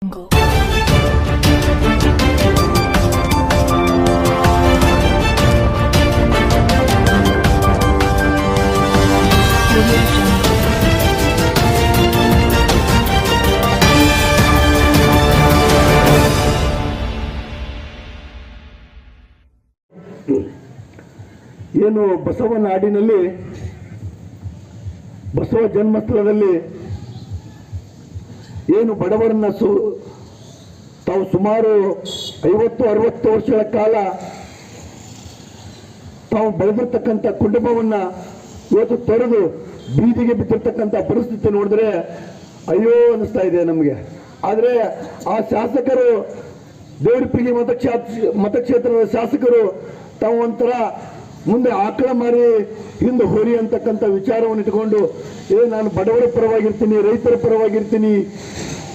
ಏನು ಬಸವ ನಾಡಿನಲ್ಲಿ ಬಸವ ಜನ್ಮಸ್ಥಳದಲ್ಲಿ ಏನು ಬಡವರನ್ನ ತಾವು ಸುಮಾರು 50-60 ವರ್ಷಗಳ ಕಾಲ ತಾವು ಬೆಳೆದಿರ್ತಕ್ಕಂಥ ಕುಟುಂಬವನ್ನ ಇವತ್ತು ತೊರೆದು ಬೀದಿಗೆ ಬಿದ್ದಿರ್ತಕ್ಕಂಥ ಪರಿಸ್ಥಿತಿ ನೋಡಿದ್ರೆ ಅಯ್ಯೋ ಅನಿಸ್ತಾ ಇದೆ ನಮಗೆ. ಆದರೆ ಆ ಶಾಸಕರು ದೇವರಿಪ್ಪಿಗೆ ಮತಕ್ಷೇತ್ರದ ಶಾಸಕರು ತಾವು ಒಂಥರ ಮುಂದೆ ಆಕಳ ಮಾರಿ ಹಿಂದೆ ಹೋರಿ ಅಂತಕ್ಕಂಥ ವಿಚಾರವನ್ನು ಇಟ್ಕೊಂಡು ನಾನು ಬಡವರ ಪರವಾಗಿರ್ತೀನಿ, ರೈತರ ಪರವಾಗಿರ್ತೀನಿ,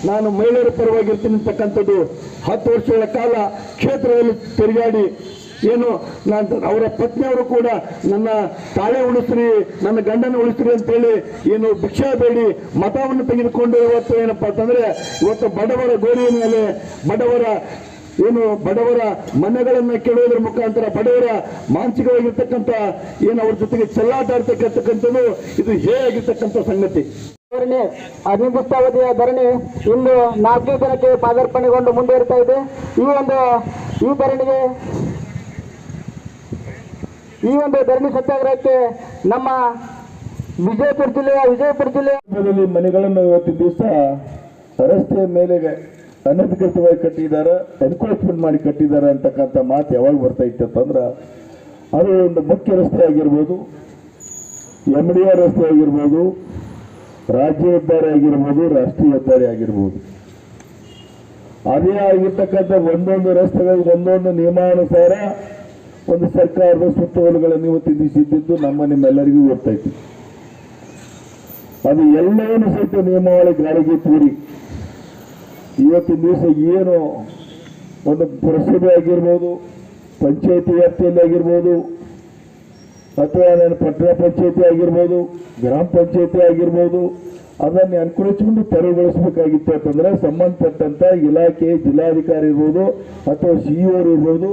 ನಾನು ಮಹಿಳೆಯರ ಪರವಾಗಿರ್ತೀನಿ ಅಂತಕ್ಕಂಥದ್ದು 10 ವರ್ಷಗಳ ಕಾಲ ಕ್ಷೇತ್ರದಲ್ಲಿ ತಿರುಗಾಡಿ ಏನು ಅವರ ಪತ್ನಿಯವರು ಕೂಡ ನನ್ನ ತಾಳೆ ಉಳಿಸ್ರಿ, ನನ್ನ ಗಂಡನ ಉಳಿಸ್ರಿ ಅಂತೇಳಿ ಏನು ಭಿಕ್ಷಾ ಬೇಡಿ ಮತವನ್ನು ತೆಗೆದುಕೊಂಡು ಇವತ್ತು ಏನಪ್ಪಾ ಅಂತಂದ್ರೆ ಇವತ್ತು ಬಡವರ ಗೋರಿಯ ಮೇಲೆ ಬಡವರ ಮನೆಗಳನ್ನ ಕೆಡುವುದರ ಮುಖಾಂತರ ಬಡವರ ಮಾನಸಿಕವಾಗಿರ್ತಕ್ಕಂಥ ಏನು ಅವ್ರ ಜೊತೆಗೆ ಚೆಲ್ಲಾಟ ಆಡ್ತಕ್ಕಂಥದ್ದು ಇದು ಹೇಗಿರ್ತಕ್ಕಂಥ ಸಂಗತಿ. ಅನಿರ್ದಿಷ್ಟಾವಧಿಯ ಧರಣಿ ಇಂದು 4ನೇ ದಿನಕ್ಕೆ ಪಾದಾರ್ಪಣೆಗೊಂಡು ಮುಂದುವರಿತಾ ಇದೆ. ಈ ಒಂದು ಧರಣಿ ಸತ್ಯಾಗ್ರಹಕ್ಕೆ ನಮ್ಮ ವಿಜಯಪುರ ಜಿಲ್ಲೆಯ ಮನೆಗಳನ್ನು ಇವತ್ತಿನ ದಿವಸ ರಸ್ತೆಯ ಮೇಲೆ ಅನಧಿಕೃತವಾಗಿ ಕಟ್ಟಿದ್ದಾರೆ, ಎನ್ಕ್ರೋಚ್ಮೆಂಟ್ ಮಾಡಿ ಕಟ್ಟಿದ್ದಾರೆ ಅಂತಕ್ಕಂಥ ಮಾತು ಯಾವಾಗ ಬರ್ತಾ ಇತ್ತಂದ್ರೆ ಅದು ಒಂದು ಮುಖ್ಯ ರಸ್ತೆ ಆಗಿರ್ಬೋದು, MDR ರಸ್ತೆ ಆಗಿರ್ಬೋದು, ರಾಜ್ಯ ಹೆದ್ದಾರಿ ಆಗಿರ್ಬೋದು, ರಾಷ್ಟ್ರೀಯ ಹೆದ್ದಾರಿ ಆಗಿರ್ಬೋದು. ಅದೇ ಆಗಿರ್ತಕ್ಕಂಥ ಒಂದೊಂದು ರಸ್ತೆಗಳಿಗೆ ಒಂದೊಂದು ನಿಯಮಾನುಸಾರ ಒಂದು ಸರ್ಕಾರದ ಸುತ್ತೋಲೆಗಳನ್ನು ಇವತ್ತು ವಿಧಿಸಿದ್ದು ನಿಮ್ಮೆಲ್ಲರಿಗೂ ಗೊತ್ತೈತಿ. ಅದು ಎಲ್ಲವನ್ನೂ ಸಹಿತ ನಿಯಮಾವಳಿ ಗಾಳಿಗೆ ತೂರಿ ಇವತ್ತಿನ ದಿವಸ ಏನು ಒಂದು ಪುರಸಭೆ ಆಗಿರ್ಬೋದು, ಪಂಚಾಯತಿ ವ್ಯಾಪ್ತಿಯಲ್ಲಿ ಆಗಿರ್ಬೋದು, ಅಥವಾ ಪಟ್ಟಣ ಪಂಚಾಯತಿ ಆಗಿರ್ಬೋದು, ಗ್ರಾಮ ಪಂಚಾಯತಿ ಆಗಿರ್ಬೋದು, ಅದನ್ನು ಅನುಕೂಲಿಸಿಕೊಂಡು ತೆರವುಗೊಳಿಸಬೇಕಾಗಿತ್ತು ಅಂತಂದ್ರೆ ಸಂಬಂಧಪಟ್ಟಂತ ಇಲಾಖೆ ಜಿಲ್ಲಾಧಿಕಾರಿ ಇರ್ಬೋದು ಅಥವಾ CEO ಇರ್ಬೋದು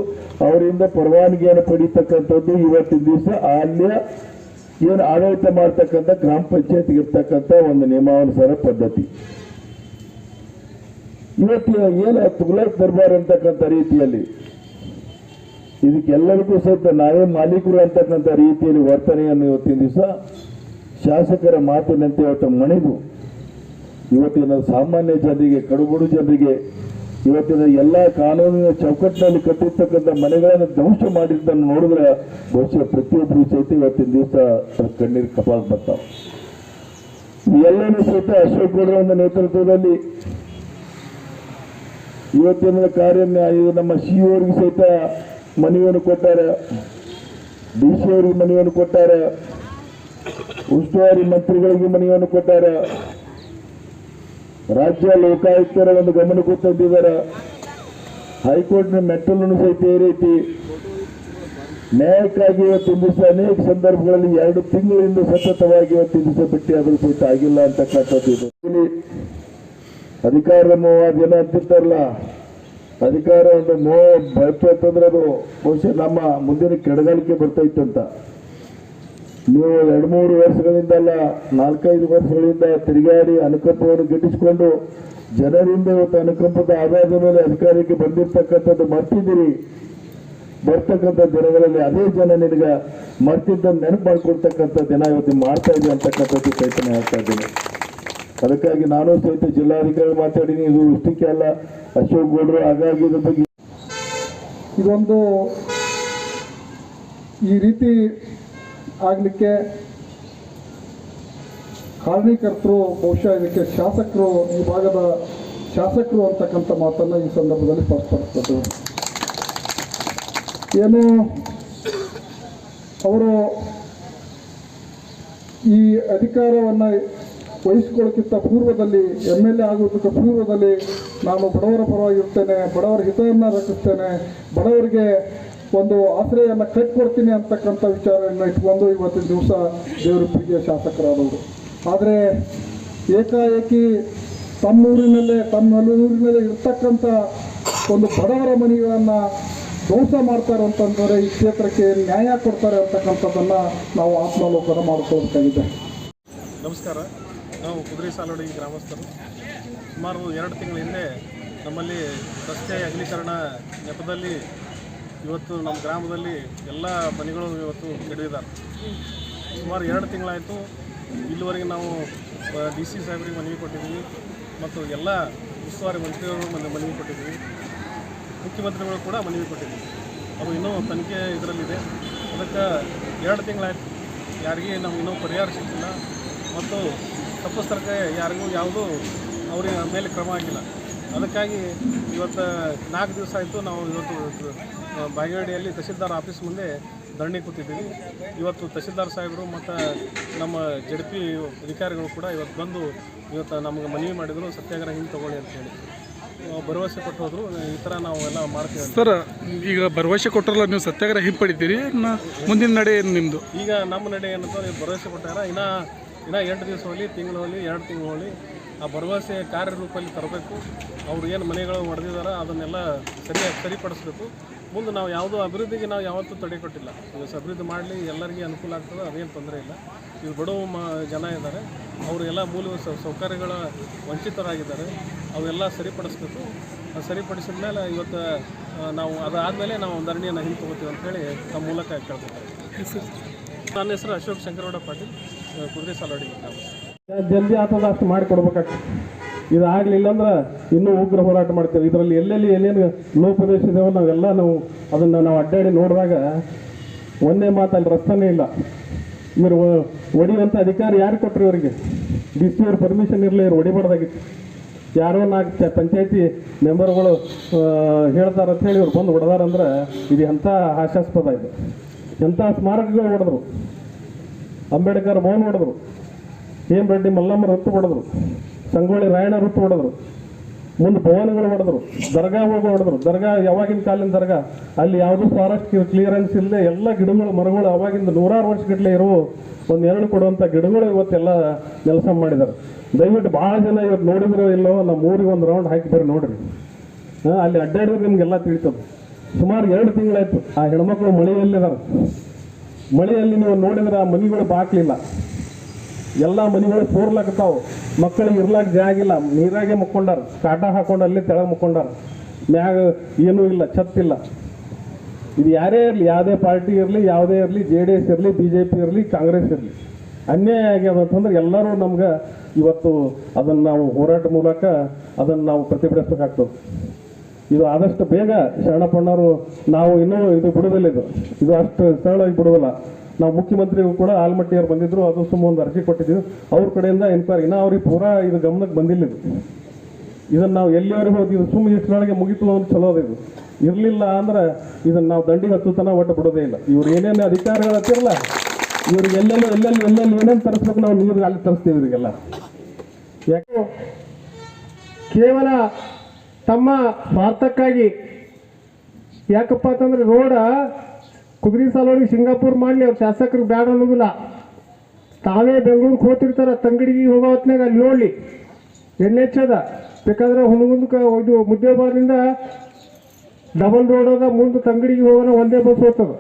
ಅವರಿಂದ ಪರವಾನಗಿಯನ್ನು ಪಡೀತಕ್ಕಂಥದ್ದು ಇವತ್ತಿನ ದಿವಸ ಅಲ್ಲಿಯ ಏನು ಆಡಳಿತ ಮಾಡ್ತಕ್ಕಂಥ ಗ್ರಾಮ ಪಂಚಾಯತ್ಗೆ ಇರ್ತಕ್ಕಂಥ ಒಂದು ನಿಯಮಾನುಸಾರ ಪದ್ಧತಿ. ಇವತ್ತು ಏನು ತುಗ್ಲಕ್ ದರ್ಬಾರ್ ಅಂತಕ್ಕಂಥ ರೀತಿಯಲ್ಲಿ ಇದಕ್ಕೆಲ್ಲರಿಗೂ ಸಹಿತ ನಾವೇ ಮಾಲೀಕರು ಅಂತಕ್ಕಂಥ ರೀತಿಯಲ್ಲಿ ವರ್ತನೆಯನ್ನು ಇವತ್ತಿನ ದಿವಸ ಶಾಸಕರ ಮಾತಿನಂತೆ ಇವತ್ತು ಮಣಿದು ಇವತ್ತಿನ ಸಾಮಾನ್ಯ ಜನರಿಗೆ, ಕಡುಬಡು ಜನರಿಗೆ ಇವತ್ತಿನ ಎಲ್ಲ ಕಾನೂನಿನ ಚೌಕಟ್ಟಿನಲ್ಲಿ ಕಟ್ಟಿರ್ತಕ್ಕಂಥ ಮನೆಗಳನ್ನು ಧ್ವಂಸ ಮಾಡಿದ್ದನ್ನು ನೋಡಿದ್ರೆ ಬಹುಶಃ ಪ್ರತಿಯೊಬ್ಬರು ಸಹಿತ ಇವತ್ತಿನ ದಿವಸ ಕಣ್ಣೀರು ಕಪಾಲ್ ಬರ್ತಾವೆ. ಎಲ್ಲನೂ ಸಹಿತ ಅಶೋಕ್ ಗೌಡ್ರ ಒಂದು ನೇತೃತ್ವದಲ್ಲಿ ಇವತ್ತಿನ ಕಾರ್ಯ ನಮ್ಮ CEO ಅವರಿಗೆ ಸಹಿತ ಮನವಿಯನ್ನು ಕೊಟ್ಟಾರೆ, DC ಅವರಿಗೆ ಮನವಿಯನ್ನು ಕೊಟ್ಟಾರೆ, ಉಸ್ತುವಾರಿ ಮಂತ್ರಿಗಳಿಗೆ ಮನವಿಯನ್ನು ಕೊಟ್ಟಾರೆ, ರಾಜ್ಯ ಲೋಕಾಯುಕ್ತರ ಒಂದು ಗಮನಕ್ಕೂ ತಂದಿದ್ದಾರೆ, ಹೈಕೋರ್ಟ್ನ ಮೆಟ್ಟಲನ್ನು ಸಹಿತ ಏರೈತಿ. ನ್ಯಾಯಕ್ಕಾಗಿ ಇವತ್ತಿನ ದಿವಸ ಅನೇಕ ಸಂದರ್ಭಗಳಲ್ಲಿ 2 ತಿಂಗಳಿಂದ ಸತತವಾಗಿ ಇವತ್ತಿನ ದಿವಸ ಬಿಟ್ಟು ಅದ್ರ ಸಹಿತ ಆಗಿಲ್ಲ ಅಂತಕ್ಕಂಥದ್ದು. ಅಧಿಕಾರದ ಮೋಹ ಜನ ಅಂತಿರ್ತಾರಲ್ಲ, ಅಧಿಕಾರ ಒಂದು ಮೋಹ ಭಯಪಟ್ಟಂದ್ರೆ ಅದು ಬಹುಶಃ ನಮ್ಮ ಮುಂದಿನ ಕೆಡಗಾಲಿಕೆ ಬರ್ತಾ ಇತ್ತಂತ. ನೀವು 2-3 ವರ್ಷಗಳಿಂದ ಅಲ್ಲ 4-5 ವರ್ಷಗಳಿಂದ ತಿರುಗಾಡಿ ಅನುಕಂಪವನ್ನು ಗಿಟ್ಟಿಸಿಕೊಂಡು ಜನರಿಂದ ಇವತ್ತು ಅನುಕಂಪದ ಆಧಾರದ ಮೇಲೆ ಅಧಿಕಾರಕ್ಕೆ ಬಂದಿರ್ತಕ್ಕಂಥದ್ದು ಮರ್ತಿದ್ದೀರಿ. ಬರ್ತಕ್ಕಂಥ ದಿನಗಳಲ್ಲಿ ಅದೇ ಜನ ನಿನಗೆ ಮರ್ತಿದ್ದನ್ನು ನೆನಪು ಮಾಡ್ಕೊಳ್ತಕ್ಕಂಥ ದಿನ ಇವತ್ತು ಮಾಡ್ತಾ ಇದೆ ಅಂತಕ್ಕಂಥದ್ದು ಸಹಿತ ಹೇಳ್ತಾ ಇದ್ದೀನಿ. ಅದಕ್ಕಾಗಿ ನಾನು ಸಹಿತ ಜಿಲ್ಲಾಧಿಕಾರಿ ಮಾತಾಡಿನಿ. ಇದು ಇಷ್ಟಕ್ಕೆ ಅಲ್ಲ, ಅಶೋಕ್ ಗೌಡ್ರು ಹಾಗಾಗಿ ಇದ್ರ ಬಗ್ಗೆ ಇದೊಂದು ಈ ರೀತಿ ಆಗಲಿಕ್ಕೆ ಕಾರಣೀಕರ್ತರು ಬಹುಶಃ ಇದಕ್ಕೆ ಶಾಸಕರು, ಈ ಭಾಗದ ಶಾಸಕರು ಅಂತಕ್ಕಂಥ ಮಾತನ್ನು ಈ ಸಂದರ್ಭದಲ್ಲಿ ಸ್ಪಷ್ಟಪಡಿಸ್ತದೆ. ಏನು ಅವರು ಈ ಅಧಿಕಾರವನ್ನು ವಹಿಸಿಕೊಳ್ಳಕ್ಕಿಂತ ಪೂರ್ವದಲ್ಲಿ MLA ಆಗೋದಕ್ಕೆ ಪೂರ್ವದಲ್ಲಿ ನಾನು ಬಡವರ ಪರವಾಗಿರ್ತೇನೆ, ಬಡವರ ಹಿತವನ್ನು ರಕ್ಷಿಸ್ತೇನೆ, ಬಡವರಿಗೆ ಒಂದು ಆಶ್ರಯವನ್ನು ಕಟ್ಟಿಕೊಡ್ತೀನಿ ಅಂತಕ್ಕಂಥ ವಿಚಾರವನ್ನು ಇಟ್ಕೊಂಡು ಇವತ್ತಿನ ದಿವಸ ದೇವರಿಪ್ಪಿಗೆ ಶಾಸಕರಾದವರು. ಆದರೆ ಏಕಾಏಕಿ ತಮ್ಮೂರಿನಲ್ಲೇ ಇರ್ತಕ್ಕಂಥ ಒಂದು ಬಡವರ ಮನೆಗಳನ್ನು ಧ್ವಂಸ ಮಾಡ್ತಾರೆ ಅಂತಂದರೆ ಈ ಕ್ಷೇತ್ರಕ್ಕೆ ನ್ಯಾಯ ಕೊಡ್ತಾರೆ ಅಂತಕ್ಕಂಥದ್ದನ್ನು ನಾವು ಆತ್ಮಾವಲೋಕನ ಮಾಡಿಕೊಳ್ಬೇಕಾಗಿದೆ. ನಮಸ್ಕಾರ. ನಾವು ಕುದುರೆ ಸಾಲೋಡಿ ಗ್ರಾಮಸ್ಥರು. ಸುಮಾರು 2 ತಿಂಗಳ ಹಿಂದೆ ನಮ್ಮಲ್ಲಿ ರಸ್ತೆ ಅಗಲೀಕರಣ ನೆಪದಲ್ಲಿ ಇವತ್ತು ನಮ್ಮ ಗ್ರಾಮದಲ್ಲಿ ಎಲ್ಲ ಮನೆಗಳು ಇವತ್ತು ಕೆಡವಿದ್ದಾರೆ. ಸುಮಾರು 2 ತಿಂಗಳಾಯಿತು. ಇಲ್ಲಿವರೆಗೆ ನಾವು DC ಸಾಹೇಬರಿಗೆ ಮನವಿ ಕೊಟ್ಟಿದ್ದೀವಿ ಮತ್ತು ಎಲ್ಲ ಉಸ್ತುವಾರಿ ಮಂತ್ರಿಗಳು ಮನವಿ ಕೊಟ್ಟಿದ್ದೀವಿ, ಮುಖ್ಯಮಂತ್ರಿಗಳು ಕೂಡ ಮನವಿ ಕೊಟ್ಟಿದ್ದೀವಿ. ಅದು ಇನ್ನೂ ತನಿಖೆ ಇದರಲ್ಲಿದೆ. ಅದಕ್ಕೆ 2 ತಿಂಗಳಾಯಿತು, ಯಾರಿಗೆ ನಾವು ಇನ್ನೂ ಪರಿಹಾರ ಸಿಕ್ಕಿಲ್ಲ ಮತ್ತು ತಪ್ಪಿಸ್ತರಕ್ಕೆ ಯಾರಿಗೂ ಯಾವುದೂ ಅವರ ಮೇಲೆ ಕ್ರಮ ಆಗಿಲ್ಲ. ಅದಕ್ಕಾಗಿ ಇವತ್ತು 4 ದಿವಸ ಆಯಿತು ನಾವು ಇವತ್ತು ಬಾಗೇವಾಡಿಯಲ್ಲಿ ತಹಸೀಲ್ದಾರ್ ಆಫೀಸ್ ಮುಂದೆ ಧರಣಿ ಕೂತಿದ್ದೀವಿ. ಇವತ್ತು ತಹಸೀಲ್ದಾರ್ ಸಾಹೇಬರು ಮತ್ತು ನಮ್ಮ JDP ಅಧಿಕಾರಿಗಳು ಕೂಡ ಇವತ್ತು ಬಂದು ಇವತ್ತು ನಮಗೆ ಮನವಿ ಮಾಡಿದರು, ಸತ್ಯಾಗ್ರಹ ಹಿಂದೆ ತಗೊಳ್ಳಿ ಅಂತೇಳಿ ಭರವಸೆ ಕೊಟ್ಟು ಹೋದರು. ಈ ಥರ ನಾವು ಎಲ್ಲ ಮಾಡ್ತೀವಿ. ಸರ್, ಈಗ ಭರವಸೆ ಕೊಟ್ಟರಲ್ಲ, ನೀವು ಸತ್ಯಾಗ್ರಹ ಹಿಂಪಡಿತೀರಿ, ಮುಂದಿನ ನಡೆ ಏನು ನಿಮ್ಮದು? ಈಗ ನಮ್ಮ ನಡೆ ಏನಂತ ಭರವಸೆ ಕೊಟ್ಟಾರ. ಇನ್ನೂ 8 ದಿವಸ ಹೋಗಲಿ, ತಿಂಗಳು ಹೋಗಲಿ, 2 ತಿಂಗಳು ಹೋಗಲಿ, ಆ ಭರವಸೆ ಕಾರ್ಯರೂಪದಲ್ಲಿ ತರಬೇಕು. ಅವ್ರು ಏನು ಮನೆಗಳು ಹೊಡೆದಿದ್ದಾರೆ ಅದನ್ನೆಲ್ಲ ಸರಿಪಡಿಸ್ಬೇಕು. ಮುಂದೆ ನಾವು ಯಾವುದೋ ಅಭಿವೃದ್ಧಿಗೆ ನಾವು ಯಾವತ್ತೂ ತಡೆ ಕೊಟ್ಟಿಲ್ಲ. ಅಭಿವೃದ್ಧಿ ಮಾಡಲಿ, ಎಲ್ಲರಿಗೂ ಅನುಕೂಲ ಆಗ್ತದೆ, ಅದೇನು ತೊಂದರೆ ಇಲ್ಲ. ಇವು ಬಡವ ಜನ ಇದ್ದಾರೆ, ಅವರೆಲ್ಲ ಮೂಲ ಸೌಕರ್ಯಗಳ ವಂಚಿತರಾಗಿದ್ದಾರೆ. ಅವೆಲ್ಲ ಸರಿಪಡಿಸ್ಬೇಕು. ಸರಿಪಡಿಸಿದ ಮೇಲೆ ಇವತ್ತು ನಾವು ಅದಾದಮೇಲೆ ನಾವು ಧರಣಿಯನ್ನು ಹಿಂದೆ ತಗೋತೀವಿ ಅಂತೇಳಿ ನಮ್ಮ ಮೂಲಕ ಕೇಳ್ಕೊತಾರೆ. ನನ್ನ ಹೆಸರು ಅಶೋಕ್ ಶಂಕರಗೌಡ ಪಾಟೀಲ್, ಕುದುರೆ ಸಾಲೋಡಿ ಗ್ರಾಮ. ಜಲ್ದಿ ಆತದ ಅಷ್ಟು ಮಾಡಿಕೊಡ್ಬೇಕಾಗ್ತದೆ. ಇದಾಗಲಿಲ್ಲ ಅಂದ್ರೆ ಇನ್ನೂ ಉಗ್ರ ಹೋರಾಟ ಮಾಡ್ತೇವೆ. ಇದರಲ್ಲಿ ಎಲ್ಲೆಲ್ಲಿ ಏನೇನು ಲೋಪದೇಶ ಇದಾವೆ ನಾವು ಅದನ್ನು ನಾವು ಅಡ್ಡಾಡಿ ನೋಡಿದಾಗ ಒಂದೇ ಮಾತಲ್ಲಿ ರಸ್ತೆನೇ ಇಲ್ಲ. ಇವರು ಹೊಡಿಯುವಂಥ ಅಧಿಕಾರ ಯಾರು ಕೊಟ್ಟರು? ಇವರಿಗೆ DC ಅವ್ರ ಪರ್ಮಿಷನ್ ಇರಲಿ, ಇವ್ರು ಹೊಡಿಬಾರ್ದಾಗಿತ್ತು. ಯಾರೋ 4 ಪಂಚಾಯತಿ ಮೆಂಬರ್ಗಳು ಹೇಳ್ತಾರೆ ಅಂತ ಹೇಳಿ ಇವ್ರು ಬಂದು ಹೊಡೆದಾರಂದ್ರೆ ಇದು ಎಂಥ ಹಾಸ್ಯಾಸ್ಪದ. ಇದು ಎಂಥ ಸ್ಮಾರಕಗಳು ಹೊಡೆದ್ರು. ಅಂಬೇಡ್ಕರ್ ಭವನ ಹೊಡೆದ್ರು, ಹೇಮರೆಡ್ಡಿ ಮಲ್ಲಮ್ಮರ ಹೊತ್ತು ಹೊಡೆದ್ರು, ಸಂಗೊಳ್ಳಿ ರಾಯಣ್ಣ ಹೊತ್ತು ಹೊಡೆದ್ರು, ಮುಂದೆ ಭವನಗಳು ಹೊಡೆದ್ರು, ದರ್ಗಾಗಳು ಹೊಡೆದ್ರು. ದರ್ಗಾ ಯಾವಾಗಿನ ಕಾಲಿನ ದರ್ಗಾ, ಅಲ್ಲಿ ಯಾವುದೂ ಫಾರೆಸ್ಟ್ ಕ್ಲಿಯರೆನ್ಸ್ ಇಲ್ಲದೆ ಎಲ್ಲ ಗಿಡಗಳು ಮರಗಳು ಅವಾಗಿಂದ 100 ವರ್ಷಗಟ್ಟಲೆ ಇರೋ ಒಂದು ನೆರಳು ಕೊಡುವಂಥ ಗಿಡಗಳು ಇವತ್ತೆಲ್ಲ ಕೆಲಸ ಮಾಡಿದ್ದಾರೆ. ದಯವಿಟ್ಟು ಭಾಳ ಜನ ಇವತ್ತು ನೋಡಿದ್ರು ಇಲ್ಲೋ, ನಮ್ಮ ಊರಿಗೆ ಒಂದು ರೌಂಡ್ ಹಾಕಿ ಬರ್ರಿ ನೋಡ್ರಿ. ಅಲ್ಲಿ ಅಡ್ಡಾಡಿದ್ರೆ ನಿಮಗೆಲ್ಲ ತಿಳಿತದೆ. ಸುಮಾರು 2 ತಿಂಗಳಾಯ್ತು. ಆ ಹೆಣ್ಮಕ್ಳು ಮಳೆಯಲ್ಲಿದ್ದಾರೆ. ಮಳೆಯಲ್ಲಿ ನೀವು ನೋಡಿದ್ರೆ ಆ ಮನೆಗಳು ಬಾಕ್ಲಿಲ್ಲ, ಎಲ್ಲ ಮನೆಗಳು ಸೋರ್ಲಾಕತ್ತಾವು. ಮಕ್ಕಳಿಗೆ ಇರ್ಲಾಕ ಜಾಗ ಇಲ್ಲ, ನೀರಾಗೆ ಮುಕ್ಕೊಂಡಾರ, ಕಾಟ ಹಾಕೊಂಡು ಅಲ್ಲಿ ತೆಳಗೆ ಮುಕ್ಕೊಂಡಾರ. ಮ್ಯಾಗ ಏನೂ ಇಲ್ಲ, ಛತ್ತಿಲ್ಲ. ಇದು ಯಾರೇ ಇರಲಿ, ಯಾವುದೇ ಪಾರ್ಟಿ ಇರಲಿ, ಯಾವುದೇ ಇರಲಿ, JDS ಇರಲಿ, BJP ಇರಲಿ, ಕಾಂಗ್ರೆಸ್ ಇರಲಿ, ಅನ್ಯಾಯ ಆಗ್ಯದ ಅಂತಂದ್ರೆ ಎಲ್ಲರೂ ನಮ್ಗೆ ಇವತ್ತು ಅದನ್ನು ನಾವು ಹೋರಾಟ ಮೂಲಕ ಅದನ್ನು ನಾವು ಪ್ರತಿಭಟಿಸ್ಬೇಕಾಗ್ತದೆ. ಇದು ಆದಷ್ಟು ಬೇಗ ಶರಣಪ್ಪಣ್ಣವರು ನಾವು ಇನ್ನೂ ಇದು ಬಿಡೋದಿಲ್ಲ. ಇದು ಅಷ್ಟು ಸರಳವಾಗಿ ಬಿಡೋದಿಲ್ಲ. ನಾವು ಮುಖ್ಯಮಂತ್ರಿಗೂ ಕೂಡ ಆಲ್ಮಟ್ಟಿಯವ್ರು ಬಂದಿದ್ರು, ಅದು ಸುಮ್ಮ ಒಂದು ಅರ್ಜಿ ಕೊಟ್ಟಿದ್ದೀವಿ. ಅವ್ರ ಕಡೆಯಿಂದ ಎನ್ಕ್ವೈರಿ ಇನ್ನೂ ಅವ್ರಿಗೆ ಪೂರಾ ಇದು ಗಮನಕ್ಕೆ ಬಂದಿಲ್ಲ. ಇದನ್ನು ನಾವು ಎಲ್ಲಿವರೆಗೆ ಹೋಗಿ ಇದು ಸುಮ್ಮನೆ ಇಷ್ಟರೊಳಗೆ ಮುಗಿತು ಅಂದ್ರೆ ಚಲೋ ಇದು. ಇರಲಿಲ್ಲ ಅಂದ್ರೆ ಇದನ್ನು ನಾವು ದಂಡಿಗೆ ಹತ್ತುತನ ಒಟ್ಟು ಬಿಡೋದೇ ಇಲ್ಲ. ಇವ್ರು ಏನೇನು ಅಧಿಕಾರಿಗಳು ಹತ್ತಿರಲ್ಲ, ಇವ್ರಿಗೆ ಎಲ್ಲೆಲ್ಲಿ ಏನೇನು ತರಿಸ್ಬೇಕು ನಾವು ನೀರು ಅಲ್ಲಿ ತರಿಸ್ತೀವಿ ಇವರಿಗೆಲ್ಲ. ಯಾಕೆ ಕೇವಲ ತಮ್ಮ ಸ್ವಾರ್ಥಕ್ಕಾಗಿ, ಯಾಕಪ್ಪ ಅಂತಂದ್ರೆ ರೋಡ ಕುದುರೆ ಸಾಲೋಡಿ ಸಿಂಗಾಪುರ್ ಮಾಡಲಿ, ಅವ್ರು ಶಾಸಕರಿಗೆ ಬ್ಯಾಡ ಅನ್ನೋದಿಲ್ಲ. ತಾವೇ ಬೆಂಗಳೂರಿಗೆ ಹೋಗ್ತಿರ್ತಾರೆ, ತಂಗಡಿಗೆ ಹೋಗೋ ಹೊತ್ನಾಗ ಅಲ್ಲಿ ನೋಡಲಿ NH ಅದ. ಬೇಕಾದ್ರೆ ಹುಣಗುಂದಕ್ಕೆ ಇದು ಮುದ್ದೇಬಾರದಿಂದ ಡಬಲ್ ರೋಡ್ ಅದ, ಮುಂದೆ ತಂಗಡಿಗೆ ಹೋಗೋಣ ಒಂದೇ ಬಸ್ ಹೋಗ್ತದೆ.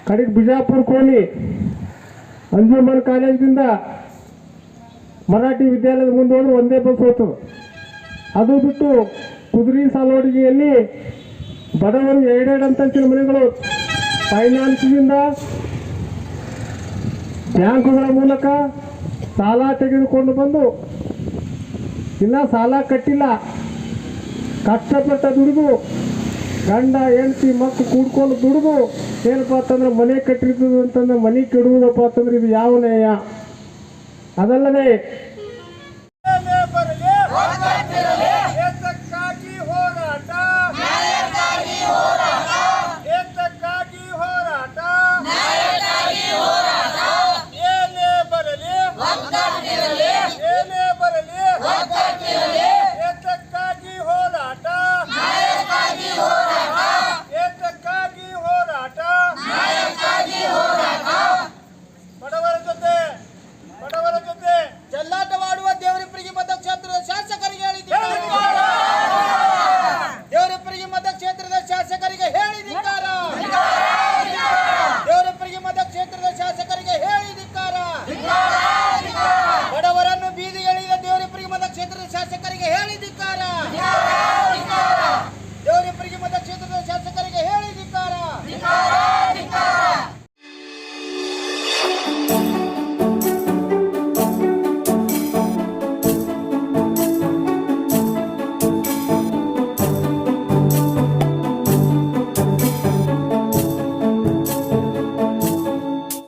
ಕಡೆಗೆ ಬಿಜಾಪುರಕ್ಕೆ ಹೋಗಿ ಅಂಜುಮನ್ ಕಾಲೇಜಿಂದ ಮರಾಠಿ ವಿದ್ಯಾಲಯದ ಮುಂದೆ ಹೋದ್ರೆ ಒಂದೇ ಬಸ್ ಹೋಗ್ತದೆ. ಅದು ಬಿಟ್ಟು ಕುದುರೆ ಸಾಲೋಡಿಗೆಯಲ್ಲಿ ಬಡವರು 2 ಅಂತಸ್ತಿನ ಮನೆಗಳು ಫೈನಾನ್ಸ್ನಿಂದ ಬ್ಯಾಂಕುಗಳ ಮೂಲಕ ಸಾಲ ತೆಗೆದುಕೊಂಡು ಬಂದು ಇನ್ನೂ ಸಾಲ ಕಟ್ಟಿಲ್ಲ, ಕಷ್ಟಪಟ್ಟ ದುಡಿದು ಗಂಡ ಹೆಂಡತಿ ಮಕ್ಕಳು ಕೂಡ್ಕೊಂಡು ದುಡಿದು ಏನಪ್ಪ ಅಂತಂದ್ರೆ ಮನೆ ಕಟ್ಟಿರ್ತದೆ ಅಂತಂದ್ರೆ ಮನೆ ಕೆಡುವುದಪ್ಪ ಅಂತಂದ್ರೆ ಇದು ಯಾವ ನ್ಯಾಯ? ಅದಲ್ಲದೆ